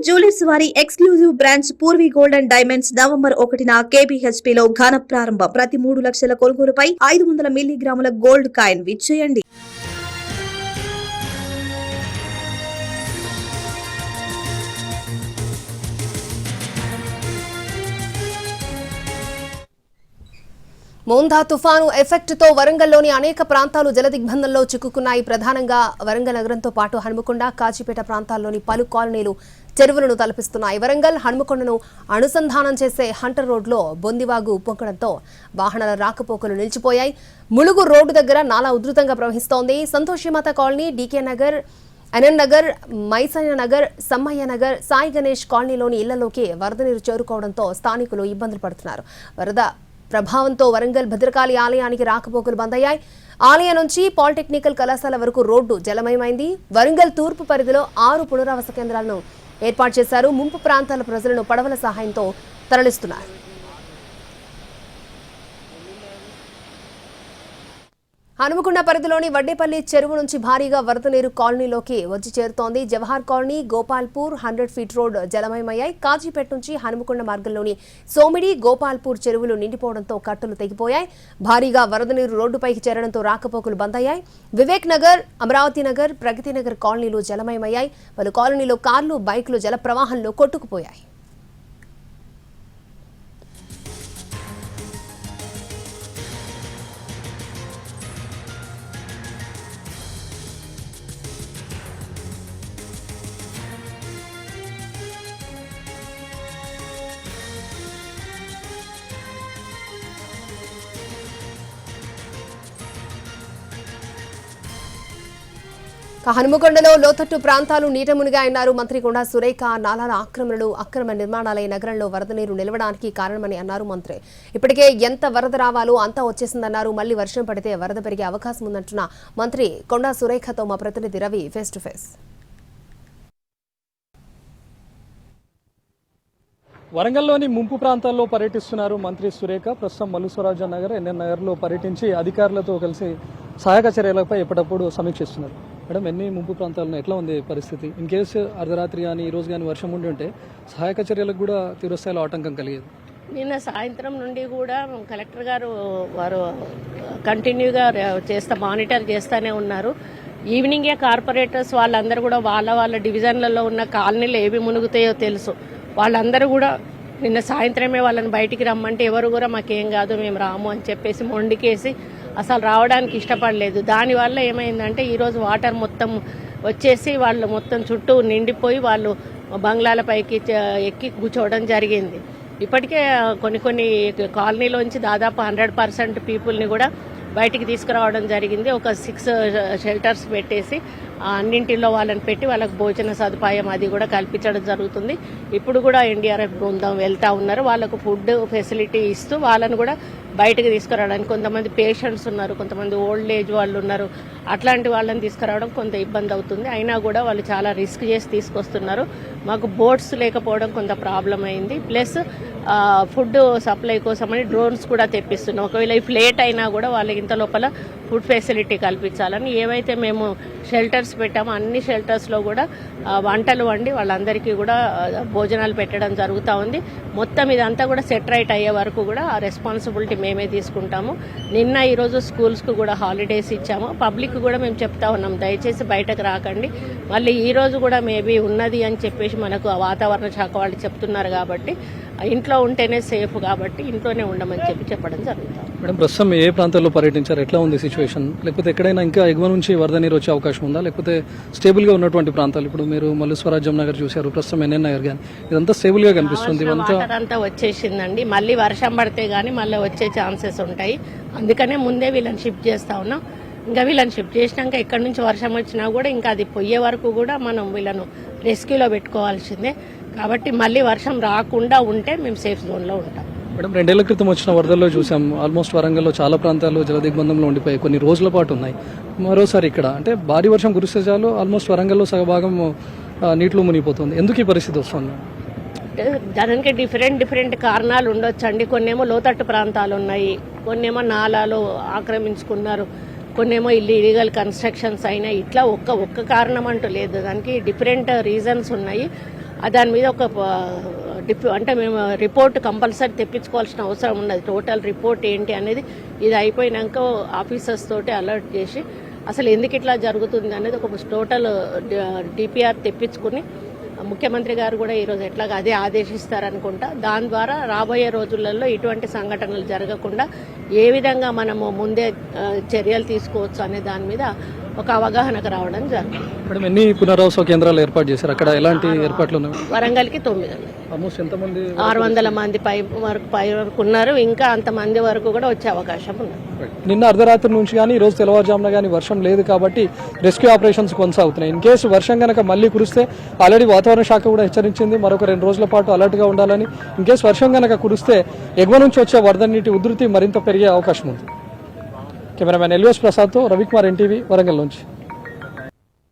Jewellers వారి exclusive branch Purvi gold and diamonds November 1న KBHP లో ఘన ప్రారంభం. ప్రతి 3 లక్షల కొనుగోలుపై 500 మిల్లీగ్రాముల గోల్డ్ కాయిన్ విచ్చేయండి. మోందా తుఫాను ఎఫెక్ట్తో వరంగల్లోని అనేక ప్రాంతాలు జలదిగ్బంధంలో చిక్కుకున్నాయి. ప్రధానంగా వరంగల్ నగరంతో పాటు హనుమకొండ, కాజీపేట ప్రాంతాల్లోని పలు కాలనీలు చెరువులను తలపిస్తున్నాయి. వరంగల్ హనుమకొండను అనుసంధానం చేసే హంటర్ రోడ్లో బొందివాగు ఉప్పొంగడంతో వాహనాల రాకపోకలు నిలిచిపోయాయి. ములుగు రోడ్డు దగ్గర నాలా ఉధృతంగా ప్రవహిస్తోంది. సంతోషిమాత కాలనీ, DK నగర్, అనంత్ నగర్, మైసయ్య నగర్, సమ్మయ్య నగర్, సాయి గణేష్ కాలనీలోని ఇళ్లలోకి వరద నీరు చేరుకోవడంతో స్థానికులు ఇబ్బందులు పడుతున్నారు. వరద ప్రభావంతో వరంగల్ భద్రకాళి ఆలయానికి రాకపోకలు బందయ్యాయి. ఆలయం నుంచి పాలిటెక్నికల్ కళాశాల వరకు రోడ్డు జలమయమైంది. వరంగల్ తూర్పు పరిధిలో 6 పునరావాస కేంద్రాలను ఏర్పాటు చేశారు. ముంపు ప్రాంతాల ప్రజలను పడవల సహాయంతో తరలిస్తున్నారు. హనుమకొండ పరిధిలోని వడ్డేపల్లి చెరువు నుంచి భారీగా వరద నీరు కాలనీలోకి వచ్చి చేరుతోంది. Jawahar colony, Gopalpur, 100 feet road జలమయమయ్యాయి. కాజీపేట నుంచి హనుమకొండ మార్గంలోని సోమిడి, గోపాల్పూర్ చెరువులు నిండిపోవడంతో కట్టలు తెగిపోయాయి. భారీగా వరద నీరు రోడ్డుపైకి చేరడంతో రాకపోకలు బందయ్యాయి. వివేక్ నగర్, అమరావతి నగర్, ప్రగతి నగర్ కాలనీలు జలమయమయ్యాయి. పలు కాలనీలో కార్లు, బైకులు జల ప్రవాహంలో కొట్టుకుపోయాయి. హనుమకొండలో లోతట్టు ప్రాంతాలు నీట మునిగాయన్నారు మంత్రి కొండా సురేఖ. నాలాల ఆక్రమణలు, అక్రమ నిర్మాణాలై నగరంలో వరద నీరు నిలవడానికి కారణమని అన్నారు మంత్రి. ఇప్పటికే ఎంత వరద రావాలో అంతా వచ్చేసిందన్నారు. మళ్లీ వర్షం పడితే వరద పెరిగే అవకాశం ఉందంటున్న మంత్రి కొండా సురేఖతో మా ప్రతినిధి రవి ఫేస్ టు ఫేస్. వరంగల్లోని ముంపు ప్రాంతాల్లో పర్యటిస్తున్నారు మంత్రి సురేఖ. ప్రస్తుతం మల్లుస్వరాజ నగర్, NN నగర్లో పర్యటించి అధికారులతో కలిసి సహాయక చర్యలపై ఎప్పటికప్పుడు సమీక్షిస్తున్నారు. మేడం, ఎన్ని ముంపు ప్రాంతాలను ఎట్లా ఉంది పరిస్థితి? ఇన్ కేసు అర్ధరాత్రి కానీ ఈ రోజు కానీ వర్షం ఉండి ఉంటే సహాయక చర్యలకు కూడా తీవ్రస్థాయిలో ఆటంకం కలిగేది. నిన్న సాయంత్రం నుండి కూడా కలెక్టర్ గారు వారు కంటిన్యూగా మానిటర్ చేస్తూనే ఉన్నారు. ఈవినింగే కార్పొరేటర్స్ వాళ్ళందరూ కూడా వాళ్ళ డివిజన్లలో ఉన్న కాలనీలు ఏవి మునుగుతాయో తెలుసు. వాళ్ళందరూ కూడా నిన్న సాయంత్రమే వాళ్ళని బయటికి రమ్మంటే ఎవరు కూడా మాకేం కాదు, మేము రాము అని చెప్పేసి మొండికేసి అసలు రావడానికి ఇష్టపడలేదు. దానివల్ల ఏమైందంటే ఈరోజు వాటర్ మొత్తం వచ్చేసి వాళ్ళు మొత్తం చుట్టూ నిండిపోయి వాళ్ళు బంగ్లాలపైకి ఎక్కి కూర్చోవడం జరిగింది. ఇప్పటికే కొన్ని కాలనీలోంచి దాదాపు 100% పీపుల్ని కూడా బయటికి తీసుకురావడం జరిగింది. ఒక 6 షెల్టర్స్ పెట్టేసి అన్నింటిలో వాళ్ళని పెట్టి వాళ్ళకి భోజన సదుపాయం అది కూడా కల్పించడం జరుగుతుంది. ఇప్పుడు కూడా NDRF బృందం వెళ్తా ఉన్నారు. వాళ్ళకు ఫుడ్ ఫెసిలిటీ ఇస్తూ వాళ్ళను కూడా బయటకు తీసుకురావడానికి, కొంతమంది పేషెంట్స్ ఉన్నారు, కొంతమంది ఓల్డ్ ఏజ్ వాళ్ళు ఉన్నారు, అట్లాంటి వాళ్ళని తీసుకురావడం కొంత ఇబ్బంది అవుతుంది. అయినా కూడా వాళ్ళు చాలా రిస్క్ చేసి తీసుకొస్తున్నారు. మాకు బోట్స్ లేకపోవడం కొంత ప్రాబ్లం అయింది. ప్లస్ ఫుడ్ సప్లై కోసమని డ్రోన్స్ కూడా తెప్పిస్తున్నాం. ఒకవేళ ఈ ఫ్లేట్ అయినా కూడా వాళ్ళకి ఇంత లోపల ఫుడ్ ఫెసిలిటీ కల్పించాలని ఏవైతే మేము షెల్టర్స్ పెట్టామో అన్ని షెల్టర్స్లో కూడా వంటలు వండి వాళ్ళందరికీ కూడా భోజనాలు పెట్టడం జరుగుతూ ఉంది. మొత్తం ఇదంతా కూడా సెట్ రైట్ అయ్యే వరకు కూడా ఆ రెస్పాన్సిబిలిటీ మేమే తీసుకుంటాము. నిన్న ఈరోజు స్కూల్స్కు కూడా హాలిడేస్ ఇచ్చాము. పబ్లిక్ కూడా మేము చెప్తా ఉన్నాం, దయచేసి బయటకు రాకండి. మళ్ళీ ఈరోజు కూడా మేబీ ఉన్నది అని చెప్పేసి మనకు వాతావరణ శాఖ వాళ్ళు చెప్తున్నారు. కాబట్టి ఇంట్లో ఉంటేనే సేఫ్, కాబట్టి ఇంట్లోనే ఉండమని చెప్పడం జరుగుతుంది. మేడం, ప్రస్తుతం ఏ ప్రాంతాల్లో పర్యటించారు? ఎట్లా ఉంది సిచ్యువేషన్? లేకపోతే ఎక్కడైనా ఇంకా ఎగువ నుంచి వరద నీరు వచ్చే అవకాశం ఉందా? లేకపోతే స్టేబుల్ గా ఉన్నటువంటి ప్రాంతాలు? ఇప్పుడు మీరు మల్లుస్వరాజ్యం నగర్ చూశారు, ప్రస్తుతం NN నగర్ కానీ ఇదంతా స్టేబుల్ గా కనిపిస్తుంది. అంతా వచ్చేసిందండి. మళ్ళీ వర్షం పడితే గానీ మళ్ళీ వచ్చే ఛాన్సెస్ ఉంటాయి. అందుకనే ముందే వీళ్ళని షిఫ్ట్ చేస్తా ఉన్నాం. ఇంకా వీళ్ళని షిఫ్ట్ చేసినాక ఎక్కడి నుంచి వర్షం వచ్చినా కూడా ఇంకా అది పోయే వరకు కూడా మనం వీళ్ళను రెస్క్యూలో పెట్టుకోవాల్సిందే. కాబట్టి మళ్ళీ వర్షం రాకుండా ఉంటే మేము సేఫ్ జోన్లో ఉంటాం. మేడం, 2 ఏళ్ల క్రితం వచ్చిన వరదల్లో చూసాం, ఆల్మోస్ట్ వరంగల్లో చాలా ప్రాంతాలు జలదిగ్బంధంలో ఉండిపోయి కొన్ని రోజుల పాటు ఉన్నాయి. మరోసారి ఇక్కడ అంటే భారీ వర్షం కురిస్తే చాలు ఆల్మోస్ట్ వరంగల్లో సగభాగం నీటిలో మునిగిపోతుంది. ఎందుకు ఈ పరిస్థితి వస్తుంది? దానికి డిఫరెంట్ కారణాలు ఉండొచ్చండి. కొన్నేమో లోతట్టు ప్రాంతాలు ఉన్నాయి, కొన్నేమో నాలాలు ఆక్రమించుకున్నారు, కొన్నేమో ఇల్లీగల్ కన్స్ట్రక్షన్స్ అయినాయి. ఇట్లా ఒక్క కారణం అంటూ లేదు, దానికి డిఫరెంట్ రీజన్స్ ఉన్నాయి. దాని మీద ఒక అంటే మేము రిపోర్ట్ కంపల్సరీ తెప్పించుకోవాల్సిన అవసరం ఉన్నది. టోటల్ రిపోర్ట్ ఏంటి అనేది ఇది అయిపోయినాక ఆఫీసర్స్ తోటి అలర్ట్ చేసి అసలు ఎందుకు ఇట్లా జరుగుతుంది అనేది ఒక టోటల్ డిపిఆర్ తెప్పించుకుని ముఖ్యమంత్రి గారు కూడా ఈరోజు ఎట్లాగా అదే ఆదేశిస్తారనుకుంటా. దాని ద్వారా రాబోయే రోజులలో ఇటువంటి సంఘటనలు జరగకుండా ఏ విధంగా మనము ముందే చర్యలు తీసుకోవచ్చు అనే దాని మీద ఒక అవగాహనకు రావడం జరుగుతుంది. మేడం, ఎన్ని పునరావాస కేంద్రాలు ఏర్పాటు చేశారు? అక్కడ ఎలాంటి ఏర్పాట్లు ఉన్నాయి? వరంగల్కి 9. ఆల్మోస్ట్ ఎంతమంది? 600 మంది పై వరకు ఉన్నారు. ఇంకా అంతమంది వరకు కూడా వచ్చే అవకాశం ఉంది. నిన్న అర్ధరాత్రి నుంచి కానీ ఈ రోజు తెల్లవారుజామున కానీ వర్షం లేదు కాబట్టి రెస్క్యూ ఆపరేషన్స్ కొనసాగుతున్నాయి. ఇన్ కేసు వర్షం కనుక మళ్ళీ కురిస్తే ఆల్రెడీ వాతావరణ శాఖ కూడా హెచ్చరించింది మరొక 2 రోజుల పాటు అలర్ట్గా ఉండాలని. ఇన్ కేసు వర్షం కనుక కురిస్తే ఎగువ నుంచి వచ్చే వరద నీటి ఉధృతి మరింత పెరిగే అవకాశం ఉంది. కెమెరామెన్ ఎల్విఎస్ ప్రసాద్తో రవికుమార్, ఎన్టీవీ, వరంగల్ నుంచి.